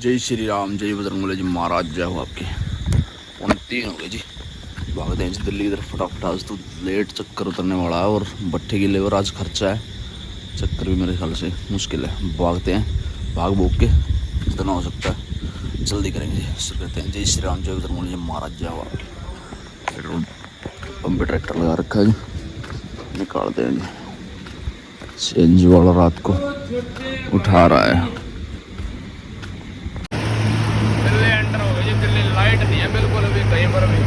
जय श्री राम, जय बजरंगबली जी महाराज, जय हो आपके। 3 हो गए जी, भागते हैं जी दिल्ली इधर फटाफट। आज तो लेट चक्कर उतरने वाला है और भट्टे की लेबर आज खर्चा है। चक्कर भी मेरे ख्याल से मुश्किल है। भागते हैं, भाग भूग के जितना हो सकता है जल्दी करेंगे। शुरू करते हैं। जय श्री राम, जय बजरंगबली जी महाराज, जय हो आपके। पंप पे ट्रैक्टर लगा रखा है जी, निकालते हैं जी। सीएनजी वाला रात को उठा रहा है। लाइट नहीं है बिल्कुल अभी कहीं पर भी।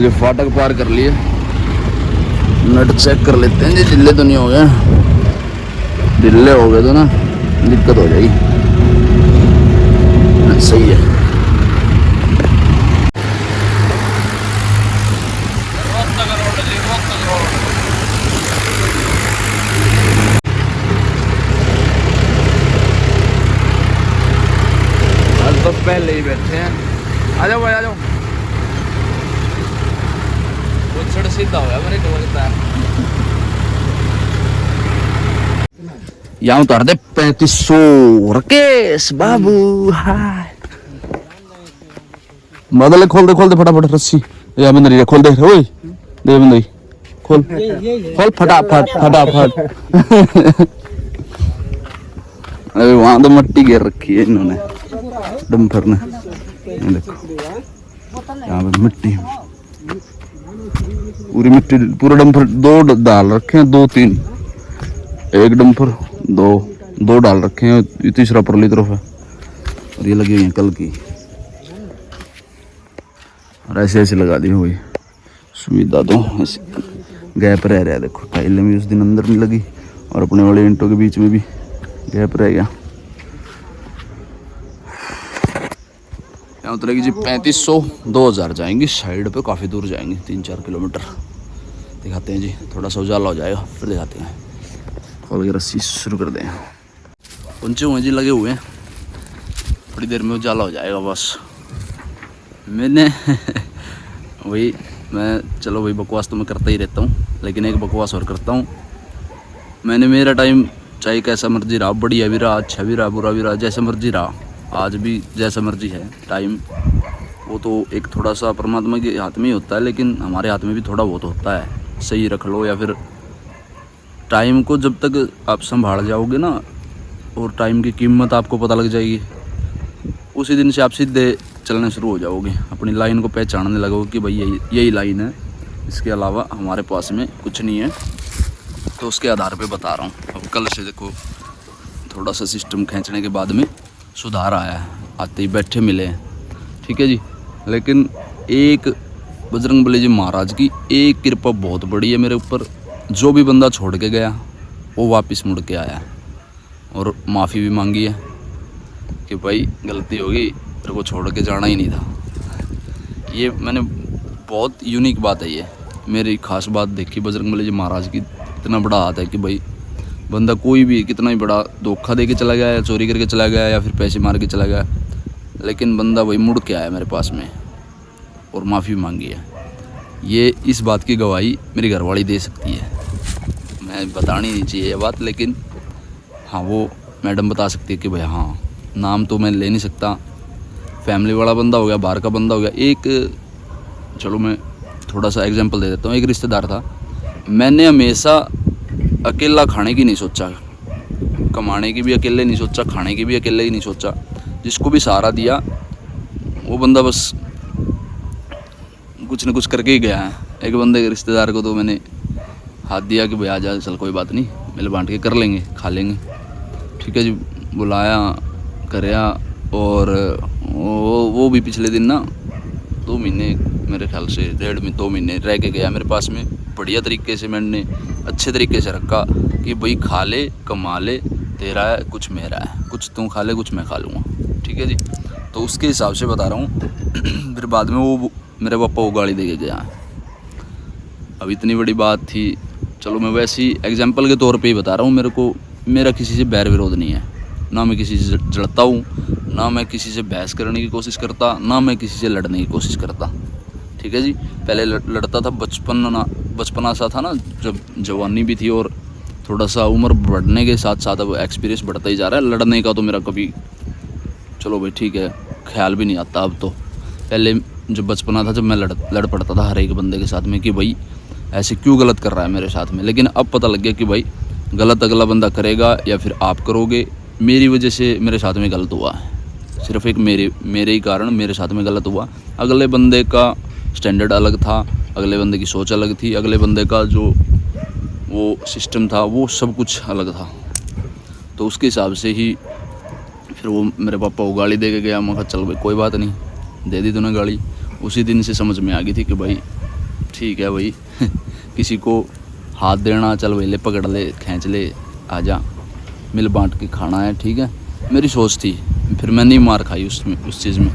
जो फाटक पार कर लिए, नट चेक कर लेते हैं जी। ढीले तो नहीं हो गए? ढीले हो गए तो ना दिक्कत हो जाएगी। सही है। तो पहले ही बैठे हैं। आ जाओ भाई, आ जाओ। वो छड़ सीधा हो गया मेरे को लगता है। यहाँ उतार दे 3500। राकेश बाबू हाय। बादल खोल दे फटाफट रस्सी। या बंदरी खोल दे। ओए दे बंदरी खोल खोल फटाफट। अरे वहां तो मिट्टी घेर रखी है इन्होंने, डंपर ने। देखो यहाँ पे मिट्टी, पूरी मिट्टी, पूरा डंपर। 2 डाल रखे हैं, 2-3, एक डंपर, दो डाल रखे हैं। ये तीसरा परली तरफ है और ये लगी हुई है कल की। और ऐसे लगा दी हुई सुविधा। तो गैप रह रहा है। देखो टाइलें भी उस दिन अंदर में लगी और अपने वाले ईंटों के बीच में भी गैप रह गया। यहाँ उतरेगी जी 3500। 2000 जाएंगी साइड पे, काफ़ी दूर जाएंगे, 3-4 किलोमीटर। दिखाते हैं जी, थोड़ा सा उजाला हो जाएगा फिर दिखाते हैं। खोल के रस्सी शुरू कर दें। पहुँचे हुए जी, लगे हुए हैं। थोड़ी देर में उजाला हो जाएगा बस। मैंने वही चलो वही बकवास तो मैं करता ही रहता हूँ, लेकिन एक बकवास और करता हूँ। मैंने मेरा टाइम चाहे कैसा मर्जी रहा, बढ़िया भी रहा, अच्छा भी रहा, बुरा भी रहा, जैसा मर्जी रहा, आज भी जैसा मर्जी है टाइम, वो तो एक थोड़ा सा परमात्मा के हाथ में ही होता है, लेकिन हमारे हाथ में भी थोड़ा बहुत होता है। सही रख लो, या फिर टाइम को जब तक आप संभाल जाओगे ना और टाइम की कीमत आपको पता लग जाएगी, उसी दिन से आप सीधे चलने शुरू हो जाओगे। अपनी लाइन को पहचानने लगोगे कि भाई यही लाइन है, इसके अलावा हमारे पास में कुछ नहीं है। तो उसके आधार पे बता रहा हूँ। अब कल से देखो थोड़ा सा सिस्टम खींचने के बाद में सुधार आया है। आते ही बैठे मिले हैं, ठीक है जी। लेकिन एक बजरंगबली जी महाराज की एक कृपा बहुत बड़ी है मेरे ऊपर। जो भी बंदा छोड़ के गया वो वापस मुड़ के आया और माफ़ी भी मांगी है कि भाई गलती होगी, तेरे को छोड़ के जाना ही नहीं था। ये मैंने बहुत यूनिक बात है, ये मेरी खास बात देखी बजरंगबली जी महाराज की। इतना बड़ा हाथ है कि भाई बंदा कोई भी कितना ही बड़ा धोखा दे के चला गया या चोरी करके चला गया या फिर पैसे मार के चला गया, लेकिन बंदा वही मुड़ के आया मेरे पास में और माफ़ी मांगी है। ये इस बात की गवाही मेरी घरवाली दे सकती है। मैं बतानी नहीं चाहिए ये बात, लेकिन हाँ वो मैडम बता सकती है कि भाई हाँ, नाम तो मैं ले नहीं सकता। फैमिली वाला बंदा हो गया, बाहर का बंदा हो गया। एक चलो मैं थोड़ा सा एग्जांपल दे देता हूँ। एक रिश्तेदार था, मैंने हमेशा अकेला खाने की नहीं सोचा, कमाने की भी अकेले नहीं सोचा, खाने की भी अकेले ही नहीं सोचा। जिसको भी सहारा दिया वो बंदा बस कुछ न कुछ करके ही गया है। एक बंदे के रिश्तेदार को तो मैंने हाथ दिया कि भाई आ जा, चल कोई बात नहीं, मिल बांट के कर लेंगे, खा लेंगे, ठीक है जी। बुलाया, कराया, और वो भी पिछले दिन ना 2 महीने, मेरे ख्याल से 2 महीने रह के गया मेरे पास में। बढ़िया तरीके से मैंने अच्छे तरीके से रखा कि भाई खा ले, कमा ले, तेरा है कुछ मेरा है, कुछ तू खा ले कुछ मैं खा लूँगा, ठीक है जी। तो उसके हिसाब से बता रहा हूँ। फिर बाद में वो मेरे पापा को गाली दे के गया। अब इतनी बड़ी बात थी, चलो मैं वैसे ही एग्जाम्पल के तौर पे ही बता रहा हूँ। मेरा किसी से बैर विरोध नहीं है, ना मैं किसी से जड़ता हूँ, ना मैं किसी से बहस करने की कोशिश करता, ना मैं किसी से लड़ने की कोशिश करता, ठीक है जी। पहले लड़ता था, बचपना सा था ना, जब जवानी भी थी और थोड़ा सा उम्र बढ़ने के साथ साथ अब एक्सपीरियंस बढ़ता ही जा रहा है। लड़ने का तो मेरा कभी चलो भाई ठीक है ख्याल भी नहीं आता अब तो। पहले जब बचपना था जब मैं लड़ पड़ता था हर एक बंदे के साथ में कि भाई ऐसे क्यों गलत कर रहा है मेरे साथ में। लेकिन अब पता लग गया कि भाई गलत अगला बंदा करेगा या फिर आप करोगे। मेरी वजह से मेरे साथ में गलत हुआ है, सिर्फ एक मेरे ही कारण मेरे साथ में गलत हुआ। अगले बंदे का स्टैंडर्ड अलग था, अगले बंदे की सोच अलग थी, अगले बंदे का जो वो सिस्टम था वो सब कुछ अलग था। तो उसके हिसाब से ही फिर वो मेरे पापा को गाली दे के गया। मैं कहा चल भाई कोई बात नहीं, दे दी तूने गाली। उसी दिन से समझ में आ गई थी कि भाई ठीक है भाई किसी को हाथ देना, चल भाई ले पकड़ ले खींच ले आजा, मिल बांट के खाना है, ठीक है। मेरी सोच थी, फिर मैं नहीं मार खाई उस चीज़ में।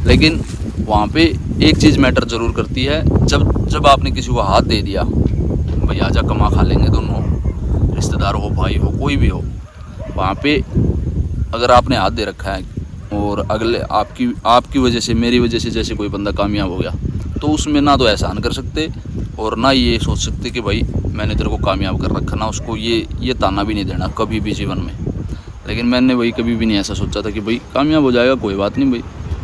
लेकिन वहाँ पे एक चीज़ मैटर ज़रूर करती है, जब आपने किसी को हाथ दे दिया भाई आजा कमा खा लेंगे दोनों, रिश्तेदार हो भाई हो कोई भी हो, वहाँ पे अगर आपने हाथ दे रखा है और अगले आपकी वजह से मेरी वजह से जैसे कोई बंदा कामयाब हो गया तो उसमें ना तो एहसान कर सकते और ना ये सोच सकते कि भाई मैंने तेरे को कामयाब कर रखा, ना उसको ये ताना भी नहीं देना कभी भी जीवन में। लेकिन मैंने भाई कभी भी नहीं ऐसा सोचा था कि भाई कामयाब हो जाएगा कोई बात नहीं भाई।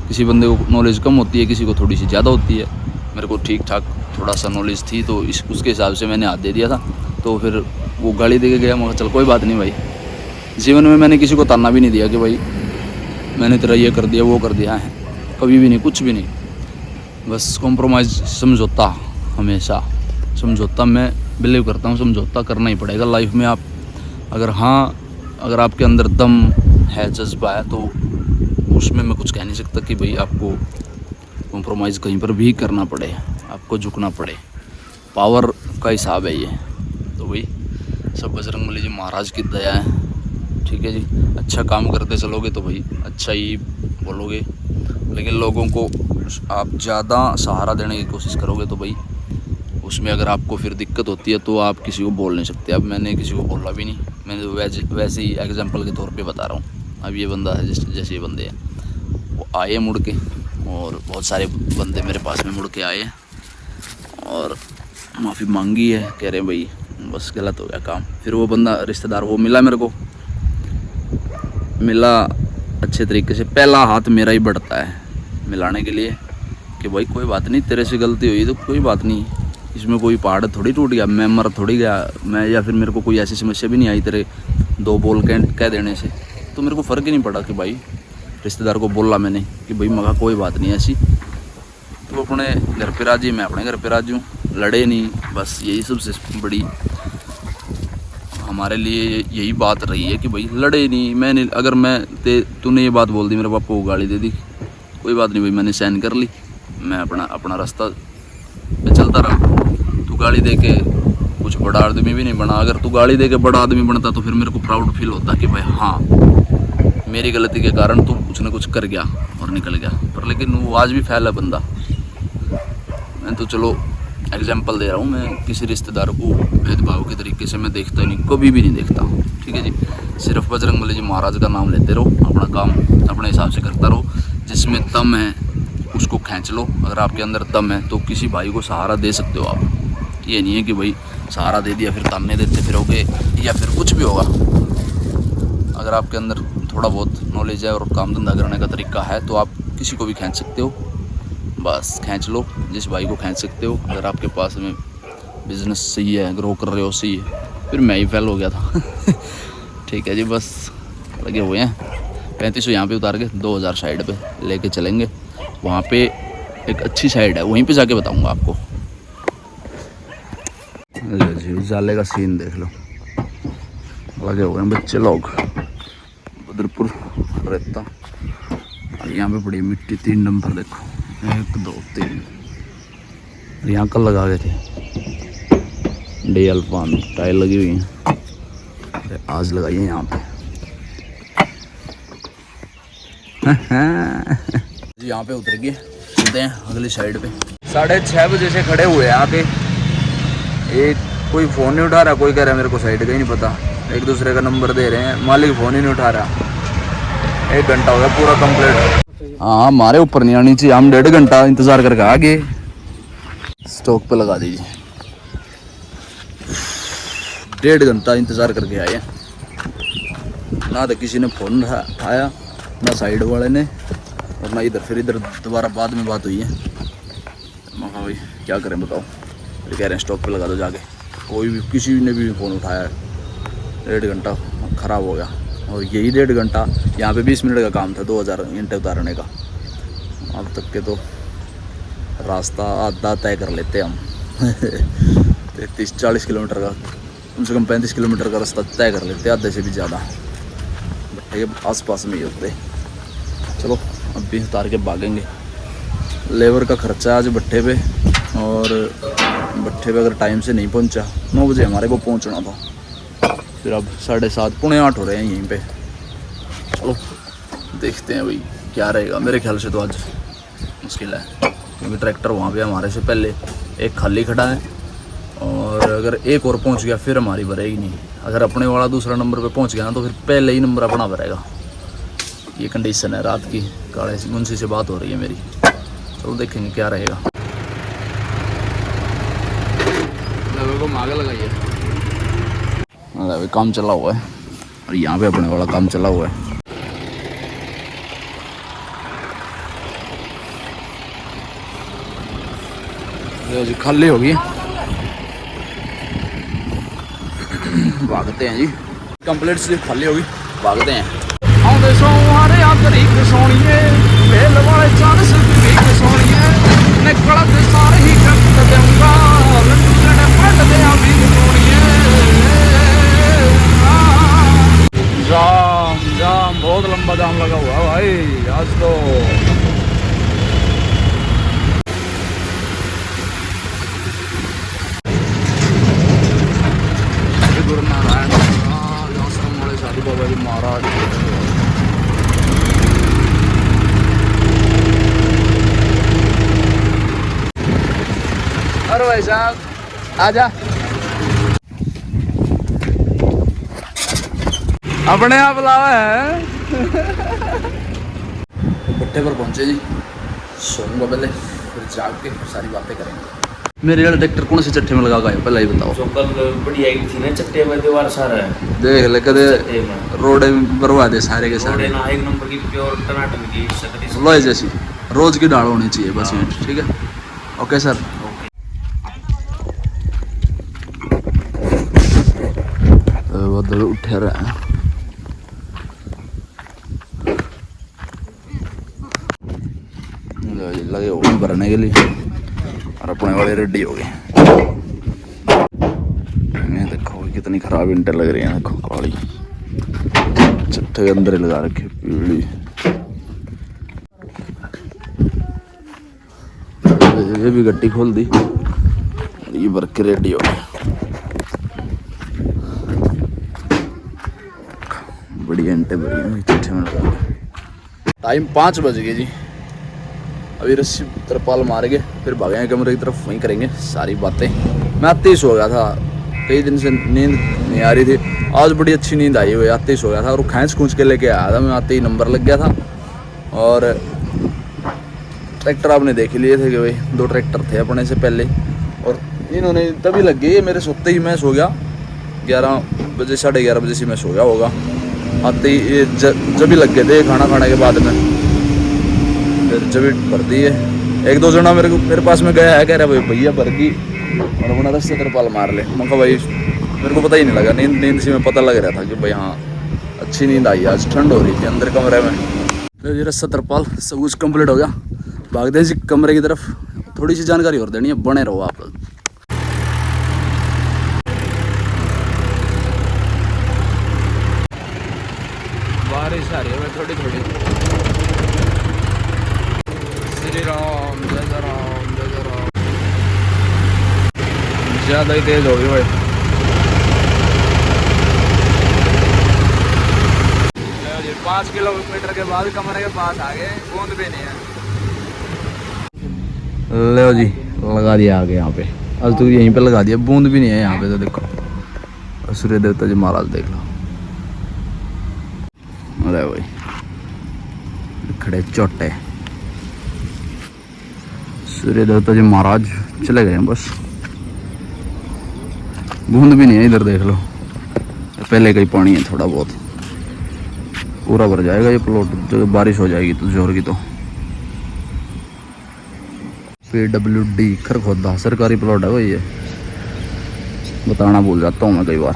किसी बंदे को नॉलेज कम होती है, किसी को थोड़ी सी ज़्यादा होती है। मेरे को ठीक ठाक थोड़ा सा नॉलेज थी तो उसके हिसाब से मैंने हाथ दे दिया था। तो फिर वो गाली दे के गया, मैं चल कोई बात नहीं भाई। जीवन में मैंने किसी को ताना भी नहीं दिया कि भाई मैंने तेरा ये कर दिया वो कर दिया है, कभी भी नहीं, कुछ भी नहीं। बस कॉम्प्रोमाइज़, समझौता, हमेशा समझौता मैं बिलीव करता हूँ। समझौता करना ही पड़ेगा लाइफ में। आप अगर आपके अंदर दम है, जज्बा है, तो उसमें मैं कुछ कह नहीं सकता कि भाई आपको कॉम्प्रोमाइज़ कहीं पर भी करना पड़े, आपको झुकना पड़े। पावर का हिसाब है ये। तो भाई सब बजरंगबली जी महाराज की दया है, ठीक है जी। अच्छा काम करते चलोगे तो भाई अच्छा ही बोलोगे, लेकिन लोगों को आप ज़्यादा सहारा देने की कोशिश करोगे तो भाई उसमें अगर आपको फिर दिक्कत होती है तो आप किसी को बोल नहीं सकते। अब मैंने किसी को बोला भी नहीं, मैंने तो वैसे ही एग्जांपल के तौर पे बता रहा हूँ। अब ये बंदा है जैसे ये बंदे हैं वो आए मुड़ के, और बहुत सारे बंदे मेरे पास में मुड़ के आए और माफ़ी मांगी है, कह रहे हैं भाई बस गलत हो गया काम। फिर वो बंदा रिश्तेदार वो मिला मेरे को, मिला अच्छे तरीके से। पहला हाथ मेरा ही बढ़ता है मिलाने के लिए कि भाई कोई बात नहीं, तेरे से गलती हुई तो कोई बात नहीं, इसमें कोई पहाड़ थोड़ी टूट गया, मैं मर थोड़ी गया मैं, या फिर मेरे को कोई ऐसी समस्या भी नहीं आई तेरे दो बोल कह देने से। तो मेरे को फ़र्क ही नहीं पड़ा कि भाई रिश्तेदार को बोला मैंने कि भाई मगा कोई बात नहीं ऐसी, तो अपने घर पे राजी, मैं अपने घर पे राजी हूँ, लड़े नहीं। बस यही सबसे बड़ी हमारे लिए यही बात रही है कि भाई लड़े नहीं। मैंने अगर तूने ये बात बोल दी, मेरे पापा को गाली दे दी, कोई बात नहीं भाई, मैंने सहन कर ली, मैं अपना रास्ता पे चलता रहा। तू गाली दे के कुछ बड़ा आदमी भी नहीं बना। अगर तू गाली दे के बड़ा आदमी बनता तो फिर मेरे को प्राउड फील होता कि भाई हाँ मेरी गलती के कारण तू कुछ ना कुछ कर गया और निकल गया। पर लेकिन वो आज भी फैल है बंदा। मैं तो चलो एग्जाम्पल दे रहा हूँ, मैं किसी रिश्तेदार को भेदभाव के तरीके से मैं देखता ही नहीं, कभी भी नहीं देखता, ठीक है जी। सिर्फ बजरंगबली जी महाराज का नाम लेते रहो, अपना काम अपने हिसाब से करता रहो। जिसमें दम है उसको खींच लो। अगर आपके अंदर दम है तो किसी भाई को सहारा दे सकते हो आप। ये नहीं है कि भाई सहारा दे दिया फिर ताने देते फिरोगे या फिर कुछ भी होगा। अगर आपके अंदर थोड़ा बहुत नॉलेज है और काम धंधा करने का तरीका है तो आप किसी को भी खींच सकते हो। बस खींच लो जिस भाई को खींच सकते हो। अगर आपके पास में बिज़नेस सही है, ग्रो कर रहे हो सही है, फिर मैं ही फेल हो गया था ठीक है जी। बस लगे हुए हैं 3500 यहाँ पे उतार के 2000 साइड पे लेके चलेंगे। वहाँ पे एक अच्छी साइड है, वहीं पे जाके बताऊँगा आपको। लो जी उजाले का सीन देख लो, लगे हुए हैं बच्चे लोग। बदरपुर रेता और यहाँ पे बड़ी मिट्टी 3 नंबर देखो, 1 2 3। यहाँ कल लगा गए थे डे अल्फान टाइल लगी हुई है, आज लगाई है यहाँ पे जी। यहाँ पे उतर गए, चलते हैं अगली साइड पे। 6:30 बजे से खड़े हुए हैं आके। एक कोई फ़ोन नहीं उठा रहा, कोई कह रहा है मेरे को साइड का ही नहीं पता, एक दूसरे का नंबर दे रहे हैं, मालिक फ़ोन ही नहीं उठा रहा। 1 घंटा हो गया पूरा कंप्लीट। हाँ हमारे ऊपर नहीं आनी चाहिए, हम 1.5 घंटा इंतज़ार करके आ गए। स्टॉक पे लगा दीजिए। 1.5 घंटा इंतज़ार करके आए हैं। ना तो किसी ने फ़ोन उठाया, ना साइड वाले ने, और ना इधर। फिर इधर दोबारा बाद में बात हुई है। मैं कहा भाई क्या करें बताओ। फिर कह रहे हैं स्टॉप पे लगा दो जाके। कोई भी किसी ने भी फ़ोन उठाया। 1.5 घंटा ख़राब हो गया। और यही 1.5 घंटा यहाँ पे 20 मिनट का काम था 2000 ईंटें उतारने का। अब तक के तो रास्ता आधा तय कर लेते हम। 30-40 किलोमीटर का, कम से कम 35 किलोमीटर का रास्ता तय कर लेते, आधे से भी ज़्यादा। भट्टे के आसपास में ही होते। चलो अब भी उतार के भागेंगे। लेबर का खर्चा आज भट्टे पे, और भट्टे पे अगर टाइम से नहीं पहुंचा, 9 बजे हमारे को पहुंचना था, फिर अब 7:30 पौने 8 हो रहे हैं यहीं पे। चलो देखते हैं भाई क्या रहेगा। मेरे ख्याल से तो आज मुश्किल है, क्योंकि ट्रैक्टर वहाँ पे हमारे से पहले एक खाली खड़ा है, और अगर एक और पहुँच गया फिर हमारी भरेगी नहीं। अगर अपने वाला दूसरा नंबर पे पहुँच गया ना तो फिर पहले ही नंबर अपना भरेगा। ये कंडीशन है। रात की काले मुंशी से बात हो रही है मेरी। चलो देखेंगे क्या रहेगा। को आगे लगाइए। काम चला हुआ है, और यहाँ पे अपने वाला काम चला हुआ है। जी खाली होगी, भागते हैं जी। कंप्लीट सिर्फ खाली होगी, भागते हैं। आउंदे सोहारे आखरी सोनिए, बेल वाले चांद से भी सोनिए, निकला ते सारे ही कर दूंगा, लड्डू जड़े पट दे अभी सोनिए। जाम जाम बहुत लंबा जाम लगा हुआ है भाई आज तो। गुरु नारायण आश्रम वाले साधु बाबा जी महाराज। अरे भाई साहब आजा, अपने आप लावा है। भट्टे पर पहुंचे जी, सोऊंगा पहले, फिर जाग के सारी बातें करेंगे। मेरे वाला ट्रैक्टर कौन से चट्टे में लगा गए पहले ही बताओ। जो कल बढ़िया आई थी ना चट्टे में, दीवार सारा है देख ले कदे रोड बरवा दे सारे के सारे। ना एक नंबर की प्योर टनाटन की सकती लोहे जैसी रोज की डाल होनी चाहिए बस। ठीक है, ओके सर। बादल उठे रहे हैं। लगे हो भरने के लिए, और अपने वाले रेडी हो गए। देखो कितनी खराब ईंटें लग रही हैं। देखो काली चट्टे के अंदर ही लगा रखी पीली। ये भी गट्टी खोल दी, ये भर के रेडी हो गए। बढ़िया ईंटें भरी चट्टे में लगा। टाइम 5 बज गए जी। अभी रस्सी तरपाल मार के फिर भागेंगे कमरे की तरफ, वहीं करेंगे सारी बातें। मैं आते ही सो गया था, कई दिन से नींद नहीं आ रही थी। आज बड़ी अच्छी नींद आई हुई, आते ही सो गया था, और खींच खूंच के लेके आया था मैं। आते ही नंबर लग गया था। और ट्रैक्टर आपने देख लिए थे कि भाई 2 ट्रैक्टर थे अपने से पहले, और इन्होंने तभी लग गई। मेरे सोते ही मैं सो गया, 11 बजे 11:30 बजे से मैं सो गया होगा। आते ही जब भी लग गए थे खाना खाने के बाद में, फिर जब भर दी है। 1-2 जना मेरे पास में गया है, कह रहा भाई भैया भर गई, और अपना रस्ते तरपाल मार ले। मैं कहा भाई मेरे को पता ही नहीं लगा, नींद से में पता लग रहा था कि भाई हाँ अच्छी नींद आई। आज ठंड हो रही थी अंदर कमरे में। तो ये रस्ता तरपाल सब कुछ कंप्लीट हो गया। भागते हैं जी कमरे की तरफ। थोड़ी सी जानकारी और देनी है, बने रहो आप। बारिश आ रही है थोड़ी थोड़ी। श्री राम जय राम जय राम। ज़्यादा ही तेज हो गई भाई। 5 किलोमीटर के बाद कमरे के पास आ गए, बूंद भी नहीं है। लो जी लगा दिया आगे यहाँ पे। आज तो यहीं पे लगा दिया, बूंद भी नहीं है यहाँ पे। तो देखो सूर्य देवता जी महाराज देख लो। अरे भाई खड़े चोटे सूर्य देवता जी महाराज चले गए हैं बस, बूंद भी नहीं है इधर देख लो। पहले का ही पानी है थोड़ा बहुत, पूरा भर जाएगा ये प्लॉट जब बारिश हो जाएगी तो जोर की। तो PWD खरखोदा सरकारी प्लॉट है भाई, ये बताना भूल जाता हूँ मैं कई बार।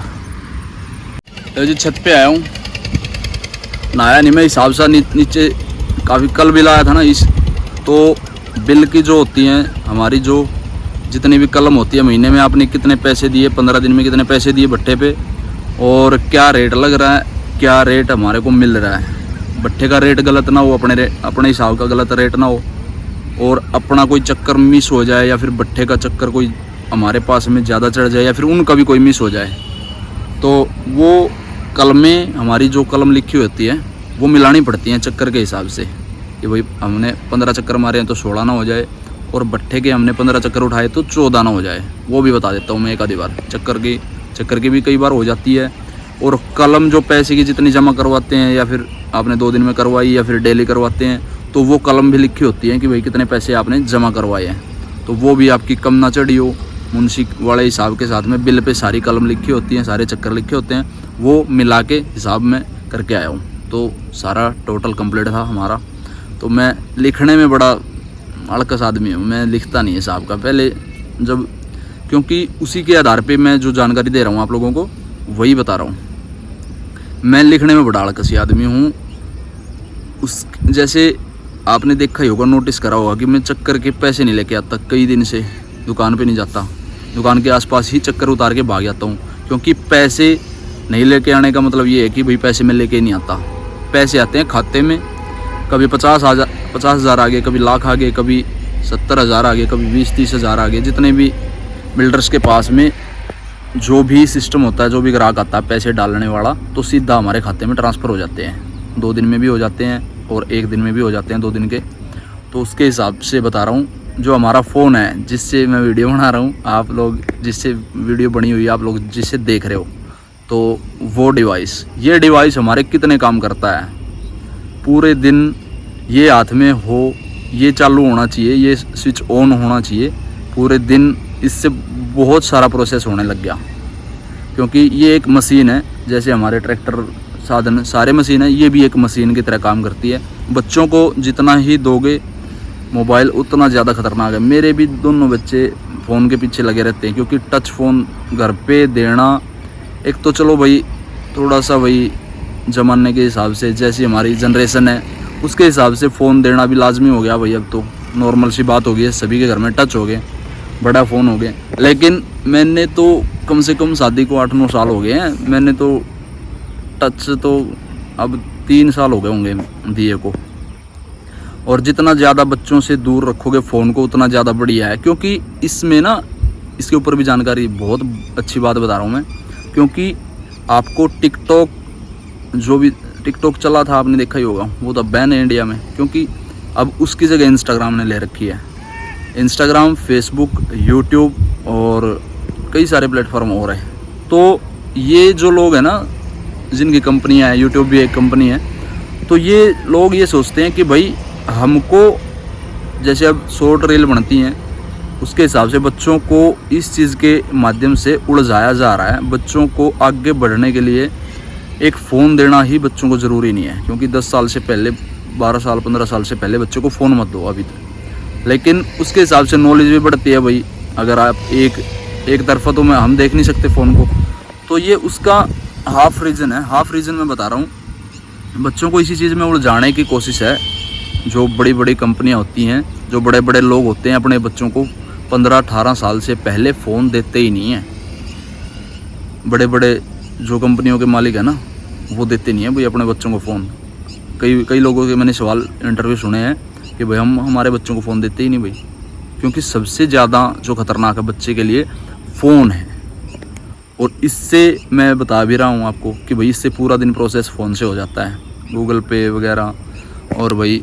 जी छत पे आया हूँ, नहाया नहीं मैं हिसाब से, नीचे काफ़ी कल बिल आया था ना इस, तो बिल की जो होती हैं हमारी, जो जितनी भी कलम होती है महीने में आपने कितने पैसे दिए, 15 दिन में कितने पैसे दिए भट्ठे पे, और क्या रेट लग रहा है, क्या रेट हमारे को मिल रहा है। भट्ठे का रेट गलत ना हो, अपने हिसाब का गलत रेट ना हो, और अपना कोई चक्कर मिस हो जाए या फिर भट्ठे का चक्कर कोई हमारे पास में ज़्यादा चढ़ जाए या फिर उनका भी कोई मिस हो जाए, तो वो कलमें हमारी जो कलम लिखी होती है वो मिलानी पड़ती हैं चक्कर के हिसाब से, कि भाई हमने 15 चक्कर मारे हैं तो 16 ना हो जाए, और भट्ठे के हमने 15 चक्कर उठाए तो 14 ना हो जाए। वो भी बता देता हूँ मैं एक आधी बार, चक्कर की भी कई बार हो जाती है। और कलम जो पैसे की जितनी जमा करवाते हैं, या फिर आपने 2 दिन में करवाई या फिर डेली करवाते हैं, तो वो कलम भी लिखी होती है कि भाई कितने पैसे आपने जमा करवाए हैं, तो वो भी आपकी कम ना चढ़ी हो। मुंशी वाले हिसाब के साथ में बिल पे सारी कलम लिखी होती हैं, सारे चक्कर लिखे होते हैं, वो मिला के हिसाब में करके आया हूँ। तो सारा टोटल कंप्लीट था हमारा। तो मैं लिखने में बड़ा अलकस आदमी हूँ, मैं लिखता नहीं हिसाब का पहले, जब क्योंकि उसी के आधार पे मैं जो जानकारी दे रहा हूँ आप लोगों को वही बता रहा हूँ। मैं लिखने में बड़ा अलकसी आदमी हूँ। उस जैसे आपने देखा ही होगा, नोटिस करा होगा कि मैं चक्कर के पैसे नहीं लेके आता, कई दिन से दुकान पे नहीं जाता, दुकान के आसपास ही चक्कर उतार के भाग जाता हूँ। क्योंकि पैसे नहीं लेके आने का मतलब ये है कि भाई पैसे मैं लेके नहीं आता, पैसे आते हैं खाते में, कभी 50,000 आ गए, कभी लाख आ गए, कभी 70,000 आ गए, कभी 20-30 हज़ार आ गए। जितने भी बिल्डर्स के पास में जो भी सिस्टम होता है, जो भी ग्राहक आता है पैसे डालने वाला, तो सीधा हमारे खाते में ट्रांसफ़र हो जाते हैं। 2 दिन में भी हो जाते हैं और 1 दिन में भी हो जाते हैं, 2 दिन के। तो उसके हिसाब से बता रहा हूँ। जो हमारा फ़ोन है जिससे मैं वीडियो बना रहा हूँ, आप लोग जिससे वीडियो बनी हुई है, आप लोग जिससे देख रहे हो, तो वो डिवाइस, ये डिवाइस हमारे कितने काम करता है। पूरे दिन ये हाथ में हो, ये चालू होना चाहिए, ये स्विच ऑन होना चाहिए पूरे दिन। इससे बहुत सारा प्रोसेस होने लग गया, क्योंकि ये एक मशीन है। जैसे हमारे ट्रैक्टर साधन सारे मशीन है, ये भी एक मशीन की तरह काम करती है। बच्चों को जितना ही दोगे मोबाइल उतना ज़्यादा ख़तरनाक है। मेरे भी दोनों बच्चे फ़ोन के पीछे लगे रहते हैं, क्योंकि टच फ़ोन घर पे देना, एक तो चलो भाई थोड़ा सा वही ज़माने के हिसाब से, जैसी हमारी जनरेशन है उसके हिसाब से फ़ोन देना भी लाजमी हो गया भाई। अब तो नॉर्मल सी बात हो गई है, सभी के घर में टच हो गए, बड़ा फ़ोन हो गए। लेकिन मैंने तो कम से कम शादी को 8-9 साल हो गए हैं, मैंने तो टच तो अब 3 साल हो गए होंगे दिए को। और जितना ज़्यादा बच्चों से दूर रखोगे फ़ोन को उतना ज़्यादा बढ़िया है। क्योंकि इसमें ना, इसके ऊपर भी जानकारी, बहुत अच्छी बात बता रहा हूँ मैं। क्योंकि आपको टिकटॉक, जो भी टिकटॉक चला था आपने देखा ही होगा, वो तो बैन है इंडिया में, क्योंकि अब उसकी जगह इंस्टाग्राम ने ले रखी है। इंस्टाग्राम, फेसबुक, यूट्यूब और कई सारे प्लेटफॉर्म और हैं। तो ये जो लोग हैं ना, जिनकी कंपनियां हैं, यूट्यूब भी एक कंपनी है, तो ये लोग ये सोचते हैं कि भाई हमको, जैसे अब शॉर्ट रील बनती हैं उसके हिसाब से बच्चों को इस चीज़ के माध्यम से उलझाया जा रहा है। बच्चों को आगे बढ़ने के लिए एक फ़ोन देना ही बच्चों को ज़रूरी नहीं है, क्योंकि 10 साल से पहले, 12 साल 15 साल से पहले बच्चों को फ़ोन मत दो अभी तो। लेकिन उसके हिसाब से नॉलेज भी बढ़ती है भाई। अगर आप एक तरफा तो हम देख नहीं सकते फ़ोन को, तो ये उसका हाफ रीज़न है। हाफ रीज़न मैं बता रहा हूँ, बच्चों को इसी चीज़ में उलझाने की कोशिश है। जो बड़ी बड़ी कंपनियाँ होती हैं, जो बड़े बड़े लोग होते हैं, अपने बच्चों को 15-18 साल से पहले फ़ोन देते ही नहीं हैं। बड़े बड़े जो कंपनियों के मालिक हैं ना, वो देते नहीं हैं भाई अपने बच्चों को फ़ोन। कई लोगों के मैंने सवाल इंटरव्यू सुने हैं कि भाई हम हमारे बच्चों को फ़ोन देते ही नहीं भाई, क्योंकि सबसे ज़्यादा जो ख़तरनाक है बच्चे के लिए फ़ोन है। और इससे मैं बता भी रहा हूँ आपको कि भाई इससे पूरा दिन प्रोसेस फ़ोन से हो जाता है, गूगल पे वगैरह, और भाई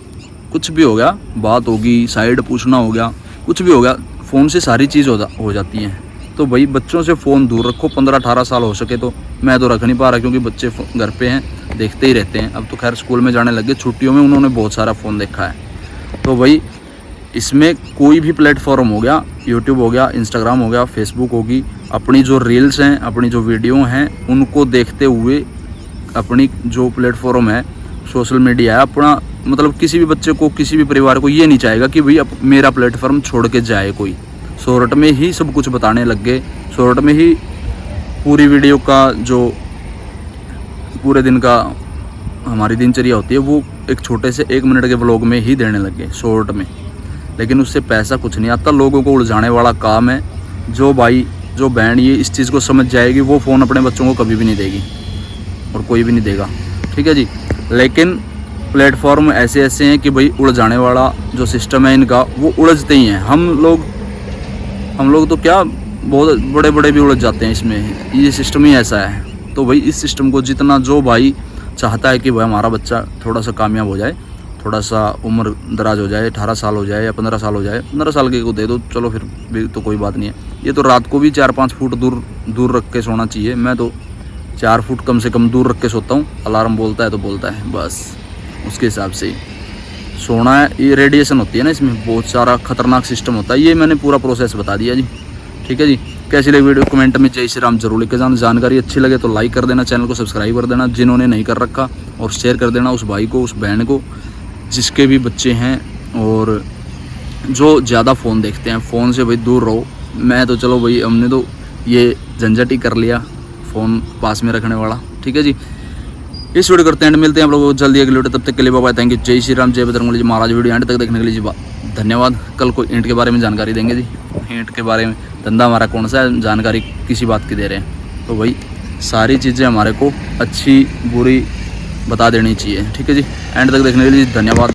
कुछ भी हो गया, बात होगी, साइड पूछना हो गया, कुछ भी हो गया, फ़ोन से सारी चीज़ हो जाती हैं। तो भाई बच्चों से फ़ोन दूर रखो। 15-18 साल हो सके तो। मैं तो रख नहीं पा रहा, क्योंकि बच्चे घर पे हैं, देखते ही रहते हैं। अब तो खैर स्कूल में जाने लगे, छुट्टियों में उन्होंने बहुत सारा फ़ोन देखा है। तो भाई इसमें कोई भी प्लेटफॉर्म हो गया, यूट्यूब हो गया, इंस्टाग्राम हो गया, फेसबुक होगी, अपनी जो रील्स हैं, अपनी जो वीडियो हैं, उनको देखते हुए अपनी जो प्लेटफॉर्म है, सोशल मीडिया है अपना, मतलब किसी भी बच्चे को, किसी भी परिवार को ये नहीं चाहेगा कि भाई मेरा प्लेटफॉर्म छोड़ के जाए कोई। शॉर्ट में ही सब कुछ बताने लग गए, शॉर्ट में ही पूरी वीडियो का जो पूरे दिन का हमारी दिनचर्या होती है वो एक छोटे से 1 मिनट के व्लॉग में ही देने लग गए, शॉर्ट में। लेकिन उससे पैसा कुछ नहीं आता, लोगों को उलझाने वाला काम है। जो भाई जो बहन ये इस चीज़ को समझ जाएगी वो फ़ोन अपने बच्चों को कभी भी नहीं देगी और कोई भी नहीं देगा, ठीक है जी। लेकिन प्लेटफॉर्म ऐसे ऐसे हैं कि भाई उलझाने वाला जो सिस्टम है इनका वो उलझते ही हैं। हम लोग तो क्या बहुत बड़े बड़े भी उलझ जाते हैं इसमें, ये सिस्टम ही ऐसा है। तो भाई इस सिस्टम को जितना जो भाई चाहता है कि भाई हमारा बच्चा थोड़ा सा कामयाब हो जाए, थोड़ा सा उम्र दराज हो जाए, 18 साल हो जाए या 15 साल हो जाए, 15 साल के को दे दो, चलो फिर भी तो कोई बात नहीं है। ये तो रात को भी 4-5 फुट दूर रख के सोना चाहिए। मैं तो 4 फुट कम से कम दूर रख के सोता हूँ। अलार्म बोलता है तो बोलता है, बस उसके हिसाब से ही सोना है। ये रेडिएशन होती है ना, इसमें बहुत सारा खतरनाक सिस्टम होता है। ये मैंने पूरा प्रोसेस बता दिया जी, ठीक है जी। कैसी लगी वीडियो कमेंट में जय श्री राम जरूर लिख के जाना। जानकारी अच्छी लगे तो लाइक कर देना, चैनल को सब्सक्राइब कर देना जिन्होंने नहीं कर रखा, और शेयर कर देना उस भाई को, उस बहन को जिसके भी बच्चे हैं और जो ज़्यादा फ़ोन देखते हैं। फ़ोन से भाई दूर रहो। मैं तो चलो भाई हमने तो ये झंझट ही कर लिया फ़ोन पास में रखने वाला, ठीक है जी। इस वीडियो करते हैं, मिलते हैं आप लोगों को जल्दी अगली वीडियो, तब तक के लिए बाय बाय, थैंक यू, जय श्री राम, जय बजरंगबली जी महाराज। वीडियो एंड तक देखने के लिए जी धन्यवाद। कल को ईंट के बारे में जानकारी देंगे जी, ईंट के बारे में धंधा हमारा कौन सा है, जानकारी किसी बात की दे रहे हैं। तो भाई सारी चीज़ें हमारे को अच्छी बुरी बता देनी चाहिए, ठीक है जी। एंड तक देखने के लिए धन्यवाद।